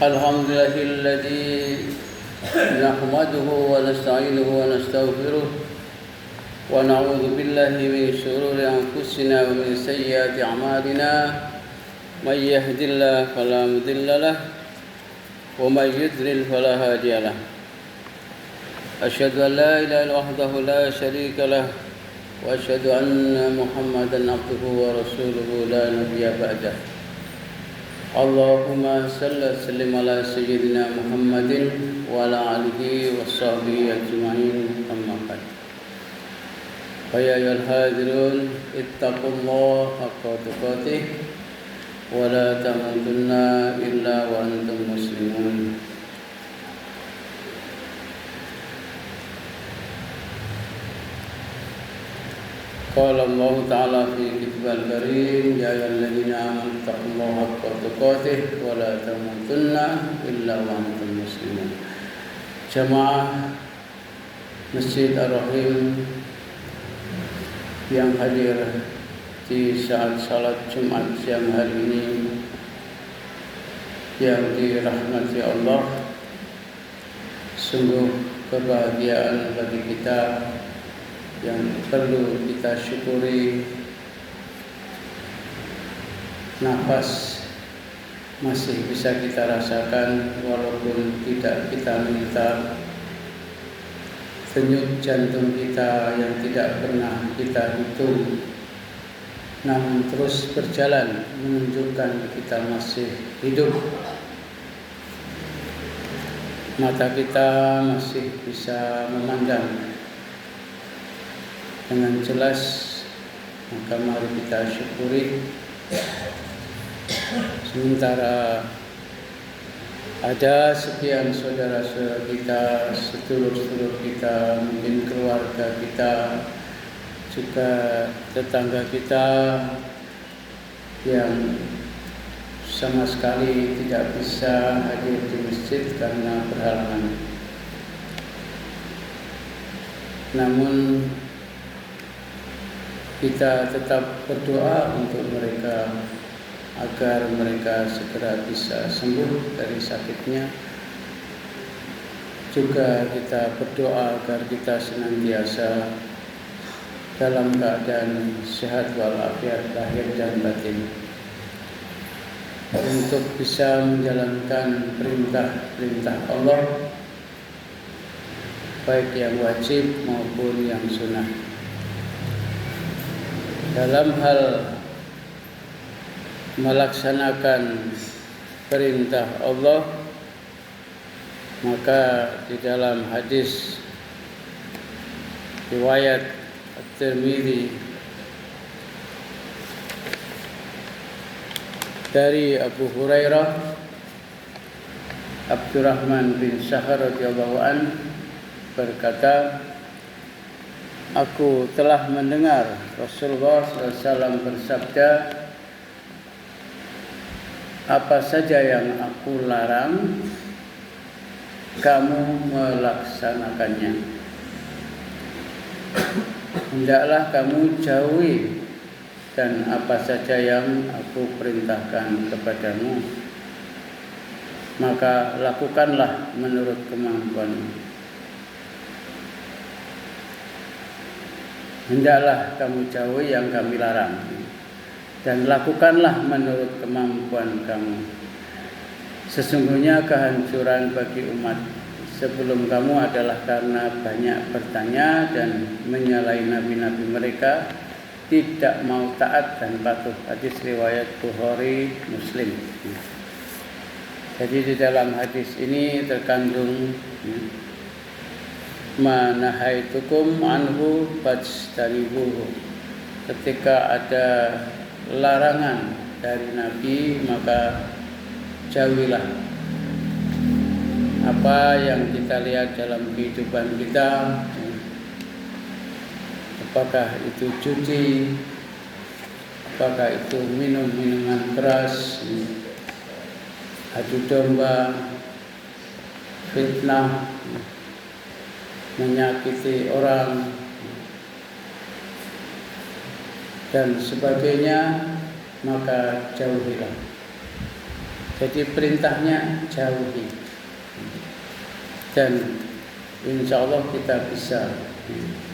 الحمد لله الذي نحمده ونستعينه ونستغفره ونعوذ بالله من شرور أنفسنا ومن سيئات أعمالنا من يهد الله فلا مضل له ومن يضلل فلا هادي له أشهد أن لا إله إلا الله وحده لا شريك له وأشهد أن محمدا عبده ورسوله لا نبي بعده اللهم صل وسلم على سيدنا محمد وعلى آله وصحبه أجمعين أما بعد فيا أيها الحاضرون اتقوا الله حق تقاته ولا تموتن إلا وأنتم مسلمون قال الله تعالى في كتابه الكريم يا أيها الذين آمنوا اتقوا الله حق تقاته ولا تموتن إلا وأنتم مسلمون. Jamaah Masjid Ar-Rahim yang hadir di saat salat Jumat siang hari ini yang dirahmati Allah, sungguh kebahagiaan bagi kita yang perlu kita syukuri. Nafas masih bisa kita rasakan walaupun tidak kita minta. Denyut jantung kita yang tidak pernah kita hitung namun terus berjalan menunjukkan kita masih hidup. Mata kita masih bisa memandang dengan jelas, maka mari kita syukuri. Sementara ada sekian saudara-saudara kita, sedulur-sedulur kita, mungkin keluarga kita, juga tetangga kita yang sama sekali tidak bisa hadir di masjid karena berhalangan. Namun kita tetap berdoa untuk mereka agar mereka segera bisa sembuh dari sakitnya. Juga kita berdoa agar kita senantiasa dalam keadaan sehat walafiat lahir dan batin untuk bisa menjalankan perintah-perintah Allah, baik yang wajib maupun yang sunnah. Dalam hal melaksanakan perintah Allah, maka di dalam hadis riwayat At-Tirmidzi dari Abu Hurairah, Abdurrahman bin Sakhar radhiyallahu an berkata, aku telah mendengar Rasulullah SAW bersabda, apa saja yang aku larang, kamu melaksanakannya. Hendaklah kamu jauhi, dan apa saja yang aku perintahkan kepadamu, maka lakukanlah menurut kemampuanmu. Hendaklah kamu jauhi yang kami larang, dan lakukanlah menurut kemampuan kamu. Sesungguhnya kehancuran bagi umat sebelum kamu adalah karena banyak bertanya dan menyalahi nabi-nabi mereka, tidak mau taat dan patuh. Hadis riwayat Bukhari Muslim. Jadi di dalam hadis ini terkandung manahaitukum anhu fajtanibuhu. Ketika ada larangan dari Nabi, maka jauhilah. Apa yang kita lihat dalam kehidupan kita, apakah itu judi, apakah itu minum minuman keras, adu domba, fitnah, menyakiti orang, dan sebagainya, maka jauhilah. Jadi perintahnya jauhi, dan insya Allah kita bisa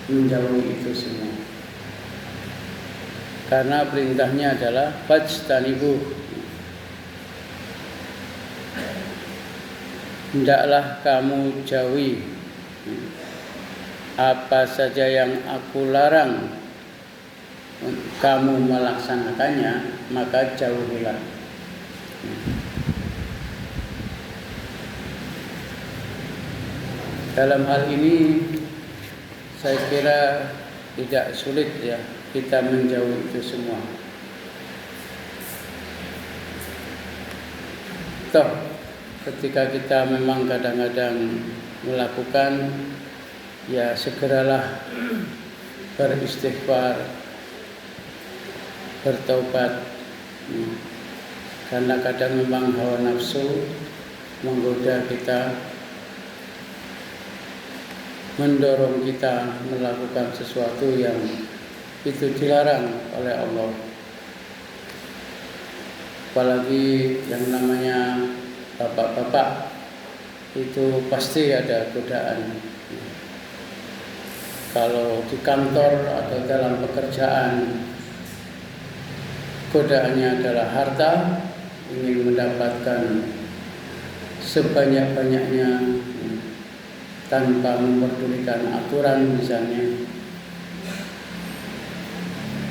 menjauhi itu semua. Karena perintahnya adalah fajtanibu, hendaklah kamu jauhi apa saja yang aku larang, kamu melaksanakannya maka jauhilah. Dalam hal ini saya kira tidak sulit ya kita menjauhi itu semua. Toh ketika kita memang kadang-kadang melakukan, ya segeralah beristighfar, bertaubat. Karena kadang memang hawa nafsu menggoda kita, mendorong kita melakukan sesuatu yang itu dilarang oleh Allah. Apalagi yang namanya bapak-bapak itu pasti ada godaan. Kalau di kantor atau dalam pekerjaan, godaannya adalah harta, ingin mendapatkan sebanyak-banyaknya tanpa memperdulikan aturan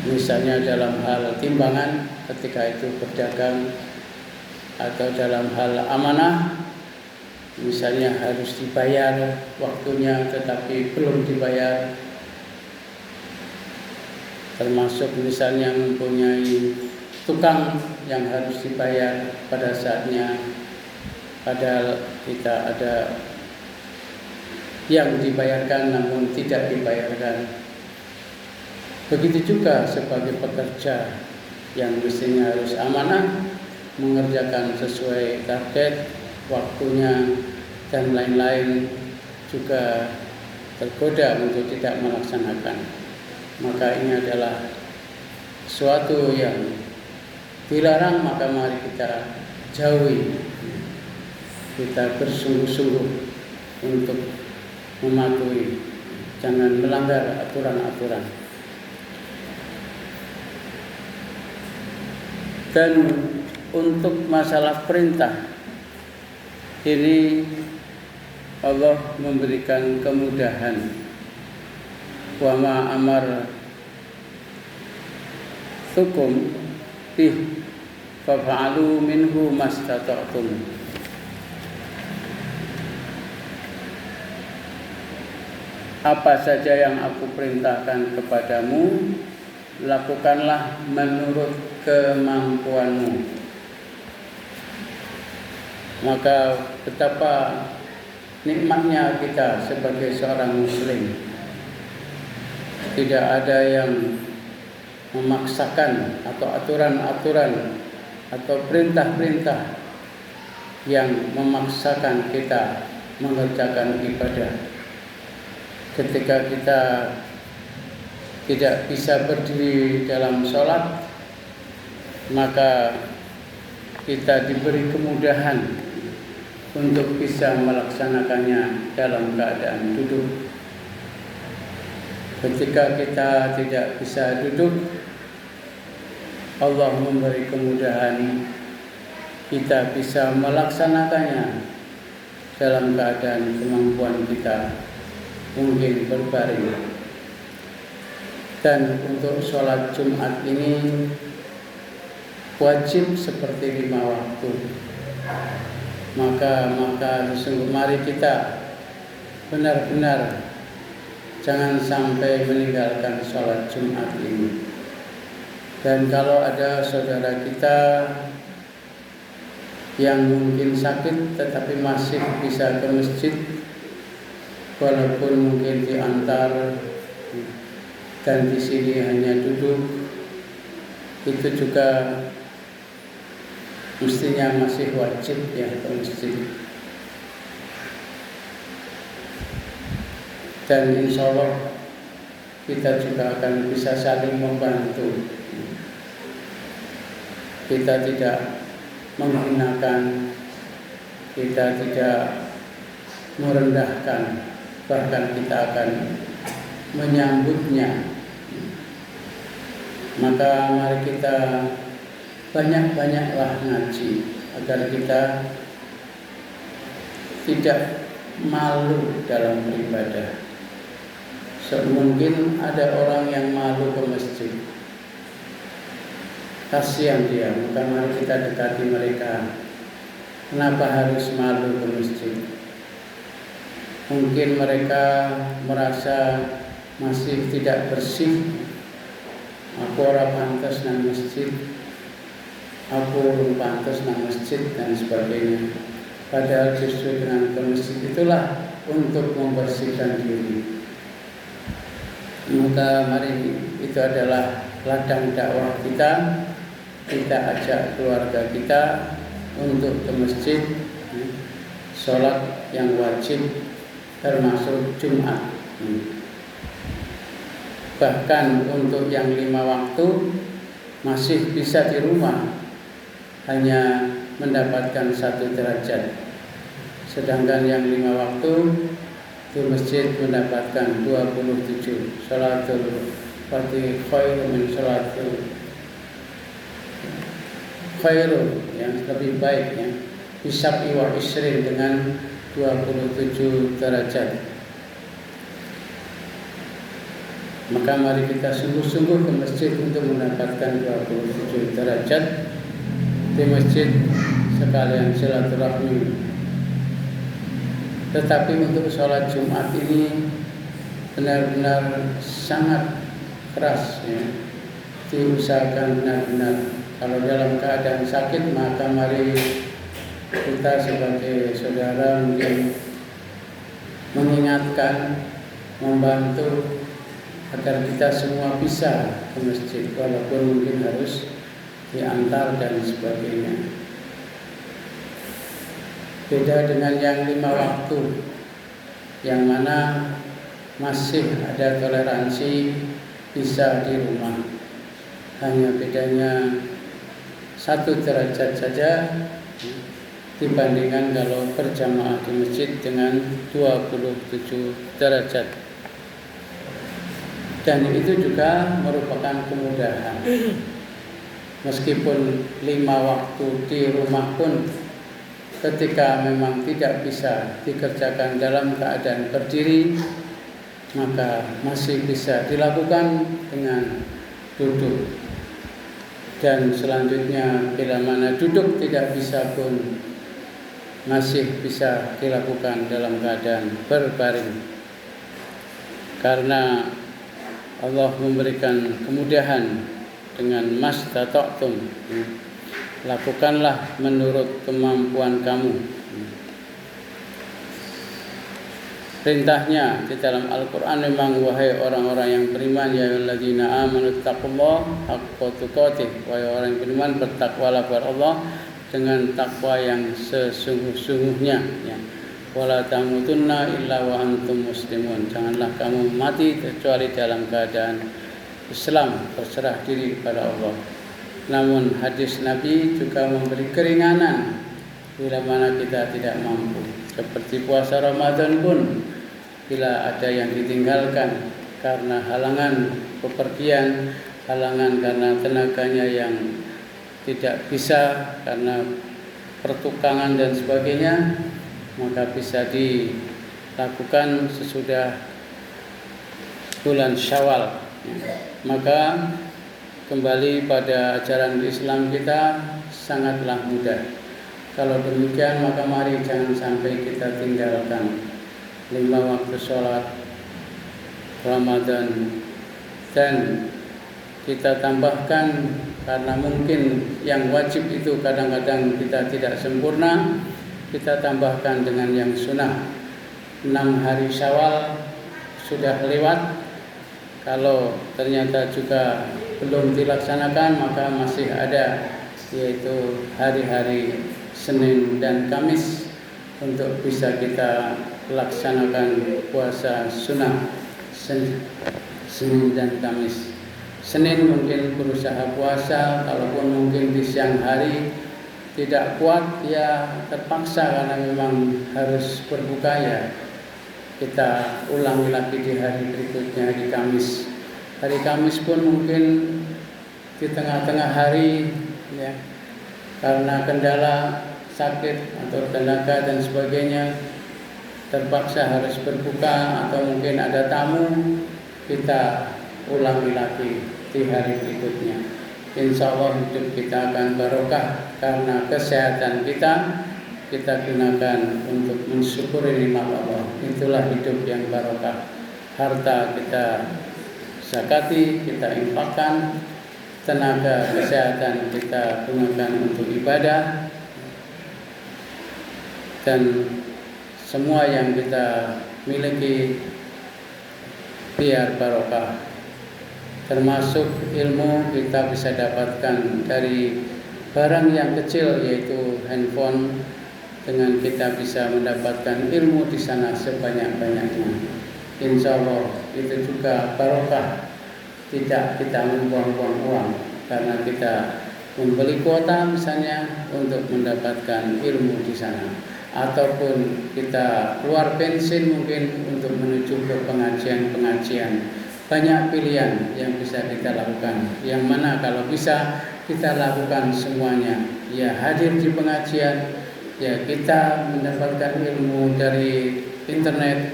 misalnya dalam hal timbangan ketika itu berdagang, atau dalam hal amanah misalnya harus dibayar waktunya tetapi belum dibayar, termasuk misalnya mempunyai tukang yang harus dibayar pada saatnya, padahal kita ada yang dibayarkan namun tidak dibayarkan. Begitu juga sebagai pekerja yang mestinya harus amanah, mengerjakan sesuai target, waktunya, dan lain-lain, juga tergoda untuk tidak melaksanakan. Maka ini adalah sesuatu yang dilarang, maka mari kita jauhi. Kita bersungguh-sungguh untuk mematuhi, jangan melanggar aturan-aturan. Dan untuk masalah perintah ini Allah memberikan kemudahan. Wa ma amar tukum bih fa'alu minhu mastata'tum. Apa saja yang aku perintahkan kepadamu, lakukanlah menurut kemampuanmu. Maka betapa nikmatnya kita sebagai seorang muslim. Tidak ada yang memaksakan atau aturan-aturan atau perintah-perintah yang memaksakan kita mengerjakan ibadah. Ketika kita tidak bisa berdiri dalam sholat, maka kita diberi kemudahan untuk bisa melaksanakannya dalam keadaan duduk. Ketika kita tidak bisa duduk, Allah memberi kemudahan kita bisa melaksanakannya dalam keadaan kemampuan kita, mungkin berbaring. Dan untuk sholat Jumat ini wajib seperti 5 waktu. Maka sungguh mari kita benar-benar jangan sampai meninggalkan sholat Jumat ini. Dan kalau ada saudara kita yang mungkin sakit tetapi masih bisa ke masjid, walaupun mungkin diantar dan di sini hanya duduk, itu juga mestinya masih wajib ya ke masjid. Dan insya Allah kita juga akan bisa saling membantu. Kita tidak menghinakan, kita tidak merendahkan, bahkan kita akan menyambutnya. Maka mari kita banyak-banyaklah ngaji agar kita tidak malu dalam beribadah. Mungkin ada orang yang malu ke masjid, kasihan dia, maka mari kita dekati mereka. Kenapa harus malu ke masjid? Mungkin mereka merasa masih tidak bersih. Aku orang pantas nang masjid, aku pantas nang masjid dan sebagainya. Padahal justru dengan ke masjid itulah untuk membersihkan diri. Maka mari itu adalah ladang dakwah kita. Kita ajak keluarga kita untuk ke masjid, sholat yang wajib termasuk Jumat. Bahkan untuk yang 5 waktu masih bisa di rumah, hanya mendapatkan 1 derajat. Sedangkan yang 5 waktu di masjid mendapatkan 27. Sholatul Fatih khairu min sholatul khairu, yang lebih baik ya, bisab iwa isrin dengan 27 derajat. Maka mari kita sungguh-sungguh ke masjid untuk mendapatkan 27 derajat di masjid, sekalian silaturahmi. Tetapi untuk sholat Jumat ini benar-benar sangat keras ya, diusahakan benar-benar. Kalau dalam keadaan sakit, maka mari kita sebagai saudara mungkin mengingatkan, membantu agar kita semua bisa ke masjid, walaupun mungkin harus diantar dan sebagainya. Beda dengan yang 5 waktu, yang mana masih ada toleransi bisa di rumah. Hanya bedanya 1 derajat saja dibandingkan kalau berjamaah di masjid dengan 27 derajat. Dan itu juga merupakan kemudahan. Meskipun 5 waktu di rumah pun, ketika memang tidak bisa dikerjakan dalam keadaan berdiri, maka masih bisa dilakukan dengan duduk. Dan selanjutnya bila mana duduk tidak bisa pun masih bisa dilakukan dalam keadaan berbaring. Karena Allah memberikan kemudahan dengan mastata'tum. Lakukanlah menurut kemampuan kamu. Perintahnya di dalam Al-Quran memang, wahai orang-orang yang beriman, ya ayyuhalladzina amanu taqullaha haqqa tuqatih, wahai orang yang beriman, bertakwalah kepada Allah dengan takwa yang sesungguh-sungguhnya ya. Wala tamutunna illa wa antum muslimun, janganlah kamu mati kecuali dalam keadaan Islam, berserah diri kepada Allah. Namun hadis Nabi juga memberi keringanan bila mana kita tidak mampu. Seperti puasa Ramadan pun, bila ada yang ditinggalkan karena halangan bepergian, halangan karena tenaganya yang tidak bisa, karena pertukangan dan sebagainya, maka bisa dilakukan sesudah bulan Syawal. Maka kembali pada ajaran Islam kita sangatlah mudah. Kalau demikian, maka mari jangan sampai kita tinggalkan 5 waktu sholat Ramadan, dan kita tambahkan, karena mungkin yang wajib itu kadang-kadang kita tidak sempurna, kita tambahkan dengan yang sunnah. 6 hari Syawal sudah lewat, kalau ternyata juga belum dilaksanakan, maka masih ada, yaitu hari-hari Senin dan Kamis untuk bisa kita laksanakan puasa sunnah Senin dan Kamis. Senin mungkin berusaha puasa, kalaupun mungkin di siang hari tidak kuat, ya terpaksa karena memang harus berbuka, ya kita ulangi lagi di hari berikutnya, di Kamis. Hari Kamis pun mungkin di tengah-tengah hari, ya karena kendala sakit atau tenaga dan sebagainya terpaksa harus berbuka, atau mungkin ada tamu, kita ulangi lagi di hari berikutnya. Insya Allah hidup kita akan barokah karena kesehatan kita gunakan untuk mensyukuri nikmat Allah. Itulah hidup yang barokah. Harta kita zakati, kita infakkan, tenaga kesehatan kita gunakan untuk ibadah, dan semua yang kita miliki biar barokah. Termasuk ilmu kita bisa dapatkan dari barang yang kecil, yaitu handphone. Dengan kita bisa mendapatkan ilmu di sana sebanyak-banyaknya. Insya Allah itu juga barokah. Tidak kita membuang-buang uang karena kita membeli kuota misalnya untuk mendapatkan ilmu di sana, ataupun kita keluar bensin mungkin untuk menuju ke pengajian-pengajian. Banyak pilihan yang bisa kita lakukan. Yang mana kalau bisa kita lakukan semuanya. Ya hadir di pengajian, ya kita mendapatkan ilmu dari internet,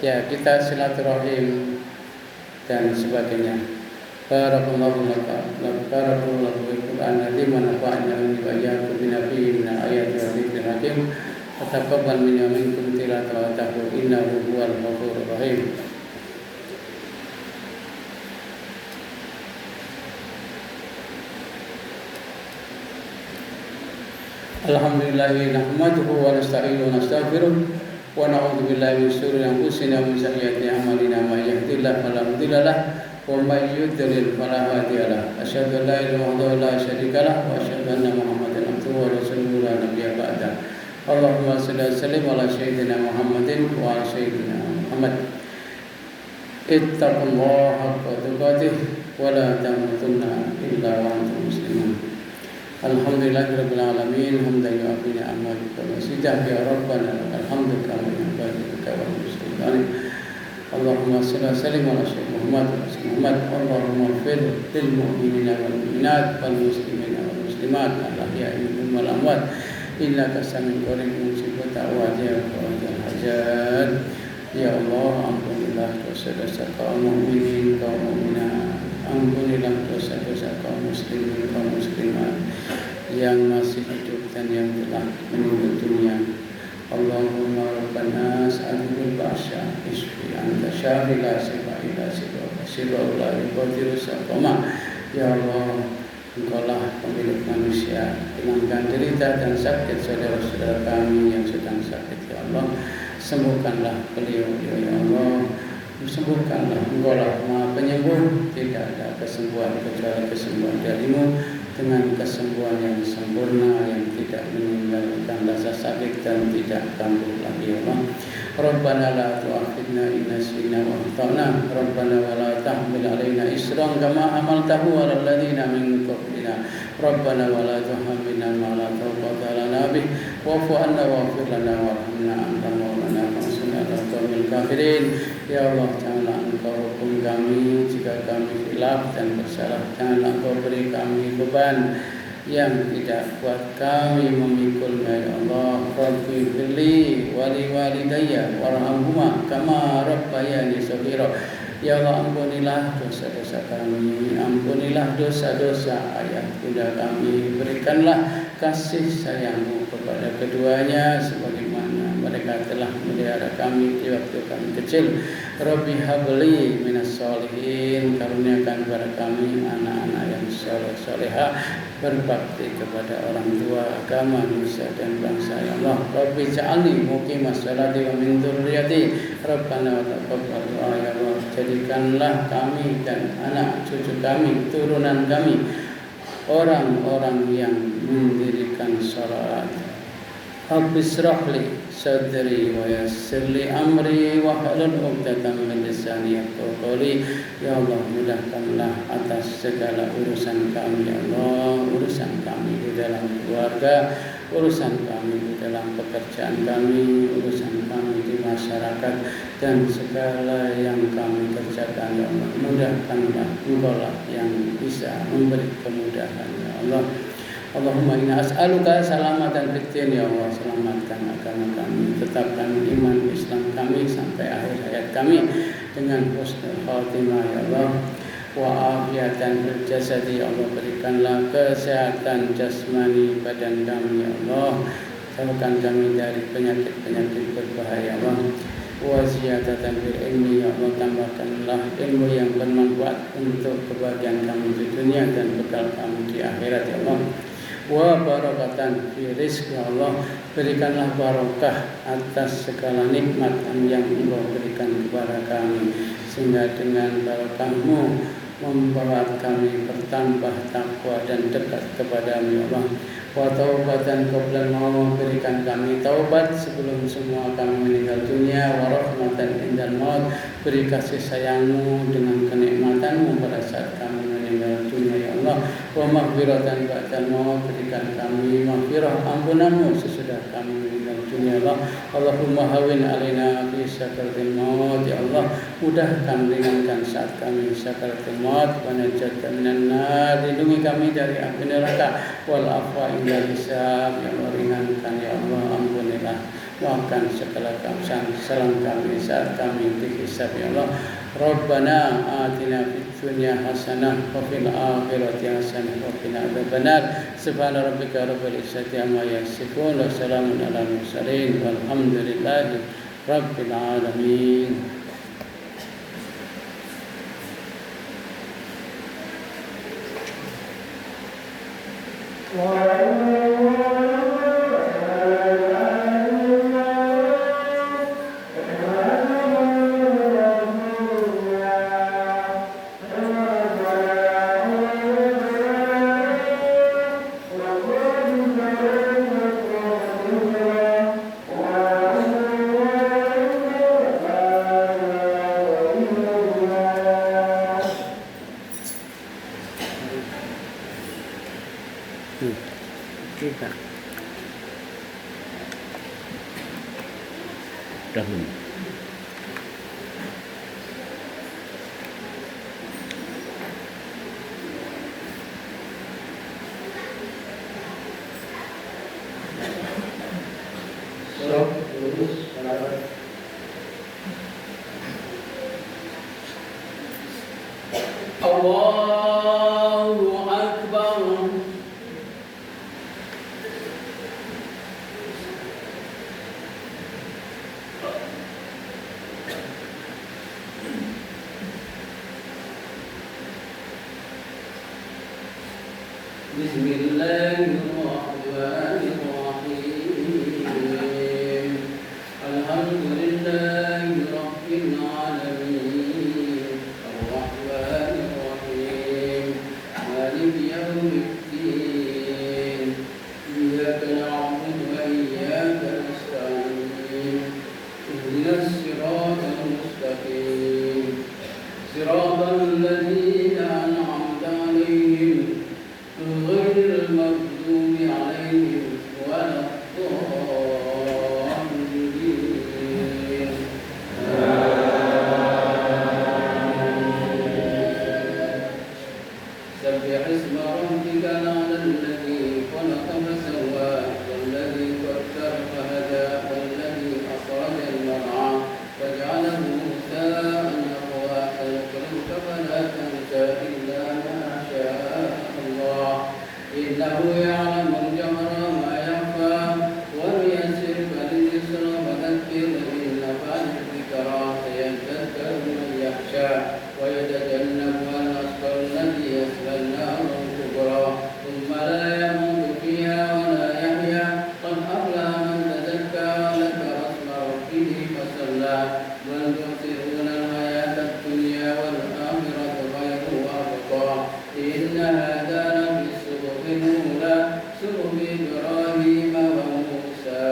ya kita silaturahim dan sebagainya. Barakallahu bil Qur'an azim wa nafa'ana bi ayati nabiyyina min ayati wa dzikril hakim. Taqabbal minna minkum tilawatahu innahu huwal ghafurur rahim. Alhamdulillah nahmaduhu wa nasta'inuhu wa nastaghfiruh wa na'udzu billahi min shururi anfusina wa min sayyiati a'malina. May yahdihillahu fala mudilla lahu wa may yudlil fala hadiya lahu. Asyhadu an la ilaha illallah la syarika lahu wa asyhadu anna Muhammadan abduhu wa rasuluhu la nabiyya ba'da. Allahumma shalli wa sallim ala sayyidina Muhammadin wa ala sayyidina Muhammad. Ittaqullaha haqqa tuqatih wa la tamutunna illa wa antum muslimun. Alhamdulillahirabbil alamin, hamdan yu'affi ni'amatika wa sidah ya rabbana alhamdu kama yanbaghi wa muslimin. Allahumma shalli wa sallim ala sayyidina Muhammad. Allahumma ighfir lil mu'minina wal mu'minat wal muslimina wal muslimat al-ahya'i minhum wal amwat innaka sami'un qaribun mujibud da'wati ya qadil hajat. Ya Allah, ampunilah dosa-dosa kaum mukminin, kaum mukminat. Ampunilah dosa-dosa kaum muslimin, kaum muslimat yang masih hidup dan yang telah meninggal dunia. Allahumma rabbana as'alul ba'sya isfi anta syafi la sifa ila sifa la yuqadiru saqama. Ya Allah, Engkaulah pemilik manusia, hilangkan derita dan sakit saudara-saudara kami yang sedang sakit. Ya Allah, sembuhkanlah beliau. Ya Allah, sembuhkanlah. Engkaulah Maha Penyembuh, tidak ada kesembuhan kecuali kesembuhan darimu, dengan kesembuhan yang sempurna yang tidak meninggalkan rasa sakit dan tidak kambuh lagi. Ya Allah, Rabbana la tu'akhidna in nasina wa akhtana, Rabbana wa la tahmil alaina isran kama hamaltahu 'alal ladzina min qablina, Rabbana wa la tuhammilna ma la taqata lana bih, wa'fu 'anna waghfir lana warhamna anta maulana fansurna 'alal qaumil kafirin. Ya Allah, janganlah Engkau hukum kami jika kami khilaf dan bersalah. Janganlah Engkau beri kami beban yang tidak kuat kami memikulnya. Ya Allah, Rabbi firli wali walidayya warhamhuma kama rabbayani shaghira. Ya Allah, ampunilah dosa-dosa kami, ampunilah dosa-dosa ayah bunda kami, berikanlah kasih sayang-Mu kepada keduanya sebagaimana mereka telah melihara kami di waktu kami kecil. Rabbi habli minas sholihin, karuniakan kepada kami anak-anak yang saleh-salehah, berbakti kepada orang tua, agama, nusa dan bangsa. Ya Allah, Rabbi ja'alni muqimas sholati wa min dzurriyyati, Rabbana wa taqabbal du'a. Ya Allah, jadikanlah kami dan anak cucu kami, turunan kami orang-orang yang mendirikan salat Rabbi shrah li sadri wa yassir li amri wa hlul 'uqdatam min lisani yafqahu qawli. Ya Allah, mudahkanlah atas segala urusan kami, ya Allah, urusan kami di dalam keluarga, urusan kami di dalam pekerjaan kami, urusan kami di masyarakat, dan segala yang kami kerjakan, ya Allah, mudahkanlah. Engkaulah yang bisa memberi kemudahan, ya Allah. Allahumma inna as'aluka salamatan fid din, ya Allah, selamatkan agama kami, tetapkan iman Islam kami sampai akhir hayat kami dengan husnul khatimah, ya Allah. Wa afiatan fil jasadi, ya Allah, berikanlah kesehatan jasmani badan kami, ya Allah. Jauhkan kami dari penyakit-penyakit berbahaya, ya Allah. Wa ziyadatan fil ilmi, ya Allah, tambahkanlah ilmu yang bermanfaat untuk kebahagiaan kami di dunia dan bekal kami di akhirat, ya Allah. Wa barakatan fi rizq, ya Allah, berikanlah barokah atas segala nikmat yang Engkau berikan kepada kami, sehingga dengan barokahmu membuat kami bertambah takwa dan dekat kepada-Mu, ya Allah. Wa taubatan qabla maut, berikan kami taubat sebelum semua kami meninggal dunia. Wa rahmatan indal maut, beri kasih sayang-Mu dengan kenikmatan-Mu pada saat kami meninggal dunia, ya Allah. Wa maghfiratan ba'dal maut, berikan kami maghfirah, ampunan-Mu sesudah kami meninggal dunia, ya Allah. Allahumma hawin alaina fi sakaratil maut, ya Allah, mudahkan, ringankan saat kami sakaratil maut. Wa najatna minan nar, lindungi kami dari api neraka. Wal afwa inda hisab, ya Allah, ringankan, ya Allah, ampunilah, maafkan segala kesalahan kami saat kami dihisab, ya Allah. Rabbana atina fid dunya hasanah wa fil akhirati hasanah wa qina adzabannar. Subhana rabbika rabbil izzati amma yasifun wa salamun alal mursalin walhamdulillahi rabbil alamin. Kita dahulu. Allahu Akbar. Bismillahirrahmanirrahim. Alhamdulillahi rabbil alamin. Ar-Rahmanir Rahim. Maliki yaumiddin. Iyyaka na'budu wa iyyaka nasta'in. Ihdinas siratal mustaqim. Siratal ladzina an'amta 'alaihim غير المغضوب عليهم ولا الضالين. سبح اسم ربك الأعلى الذي خلق فسوى والذي قدر فهدى والذي أخرج المرعى فجعله غثاء نحوا سنقرئك فلا تنسى إلا ما شاء الله إنه يعلم الجهر ما يخفى ونيسرك لليسرى فذكر إن نفعت الذكرى سيذكر من يخشى ويتجنبها الأشقى الذي يصلى النار الكبرى ثم لا يموت فيها ولا يحيا قد أفلح من تزكى وذكر اسم ربه فصلى بل تؤثرون الحياة الدنيا والآخرة خير وأبقى إن هذا لفي الصحف الأولى صحف إبراهيم وموسى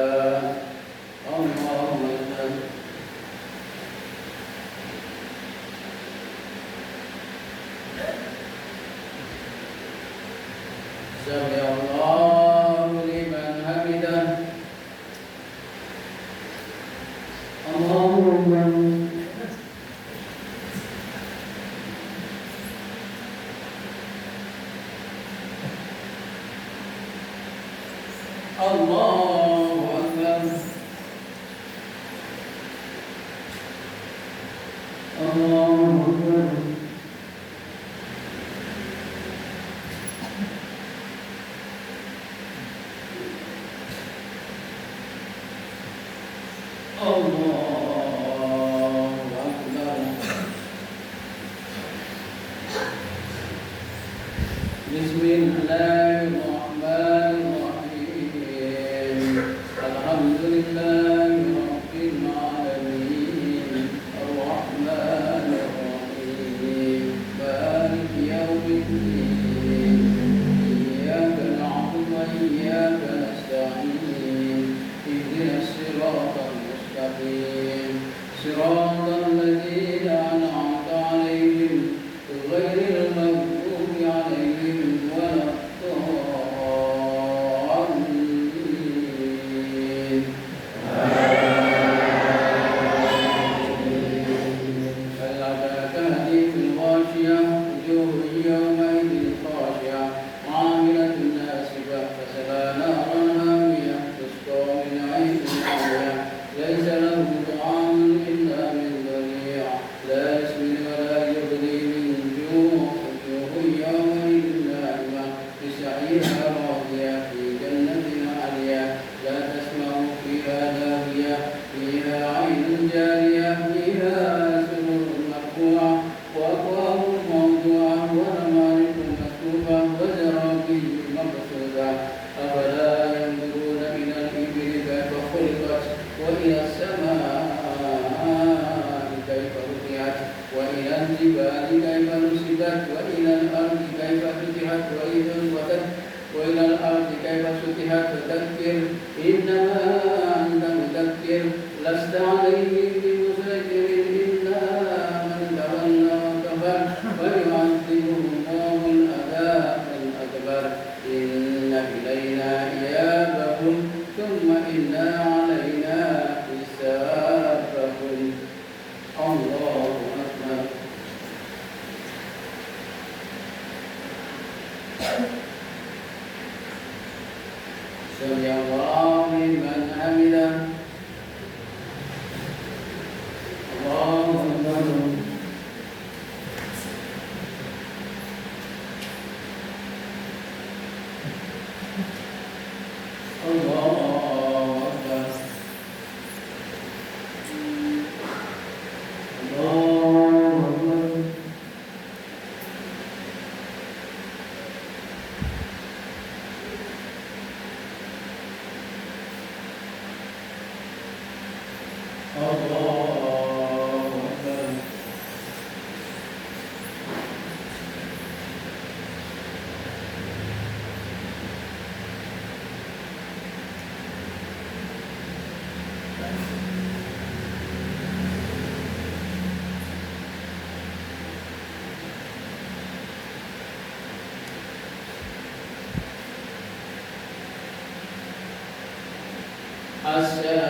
سمع الله لمن حمده اللهم الله أكبر الله أكبر بسم الله الرحمن الرحيم الحمد لله رب العالمين الرحمن الرحيم مالك يوم الدين إياك نعبد وإياك نستعين اهدنا الصراط المستقيم صراط الذين أنعمت عليهم غير المغضوب عليهم ولا الضالين هل أتاك حديث الغاشية وجوه يومئذ خاشعة عاملة ناصبة تصلى نارا حامية تسقى من عين آنية ليس له طعام إلا من ضريع لا يسمن ولا يغني من جوع وجوه يومئذ ناعمة لسعيها راضية في جنة عالية لا تسمع فيها لاغية فيها عين جارية فيها سرر مرفوعة وأكواب موضوعة ونمارق مصفوفة وزرابي مبثوثة أفلا ينظرون إلى الإبل كيف خلقت وإلى السماء كيف رفعت وإلى الجبال كيف نصبت وإلى الأرض كيف فتحت وإذا انفطرت وإلى الأرض كيف سطحت فذكر إنما أنت مذكر لست عليهم بمسيطر إلا من تولى وكفر ويعذبه الله العذاب الأكبر إن إلينا إيابهم ثم إن علينا حسابهم الله أكبر سمع الله لمن حمده الله أكبر الله أكبر السلام